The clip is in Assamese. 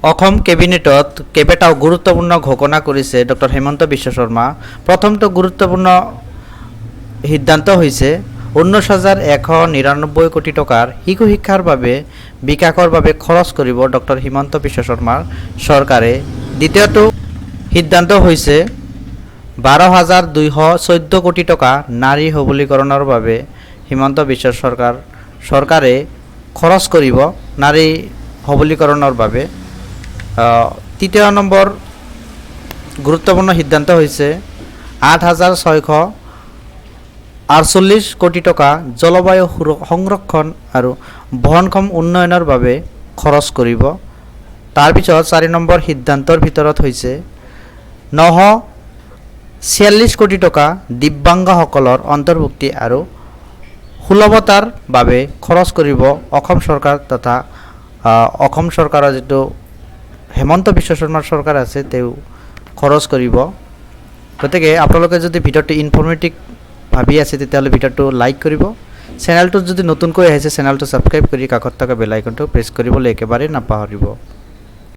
অসম কেবিনেটত কেইবাটাও গুৰুত্বপূৰ্ণ ঘোষণা কৰিছে ডক্টৰ হিমন্ত বিশ্ব শৰ্মা। প্ৰথমটো গুৰুত্বপূৰ্ণ সিদ্ধান্ত হৈছে 19,199 কোটি টকাৰ শিশু শিক্ষাৰ বাবে বিকাশৰ বাবে খৰচ কৰিব ডক্টৰ হিমন্ত বিশ্ব শৰ্মাৰ চৰকাৰে। দ্বিতীয়টো সিদ্ধান্ত হৈছে 12,214 কোটি টকা নাৰী সবলীকৰণৰ বাবে হিমন্ত বিশ্ব চৰকাৰে খৰচ কৰিব নাৰী সবলীকৰণৰ বাবে। তৃতীয় নম্বৰ গুৰুত্বপূৰ্ণ সিদ্ধান্ত হৈছে 8,648 কোটি টকা জলবায়ু সংৰক্ষণ আৰু বহনক্ষম উন্নয়নৰ বাবে খৰচ কৰিব। তাৰপিছত 4 নম্বৰ সিদ্ধান্তৰ ভিতৰত হৈছে 946 কোটি টকা দিব্যাংগসকলৰ অন্তৰ্ভুক্তি আৰু সুলভতাৰ বাবে খৰচ কৰিব অসম চৰকাৰ তথা অসম চৰকাৰৰ যিটো হিমন্ত বিশ্ব শৰ্মাৰ চৰকাৰ আছে তেওঁ খৰচ কৰিব। গতিকে আপোনালোকে যদি ভিডিঅ'টো ইনফৰ্মেটিভ ভাবি আছে তেতিয়াহ'লে ভিডিঅ'টো লাইক কৰিব। চেনেলটোত যদি নতুনকৈ আহিছে চেনেলটো ছাবস্ক্ৰাইব কৰি কাষত থকা বেল আইকনটো প্ৰেছ কৰিবলৈ একেবাৰে নাপাহৰিব।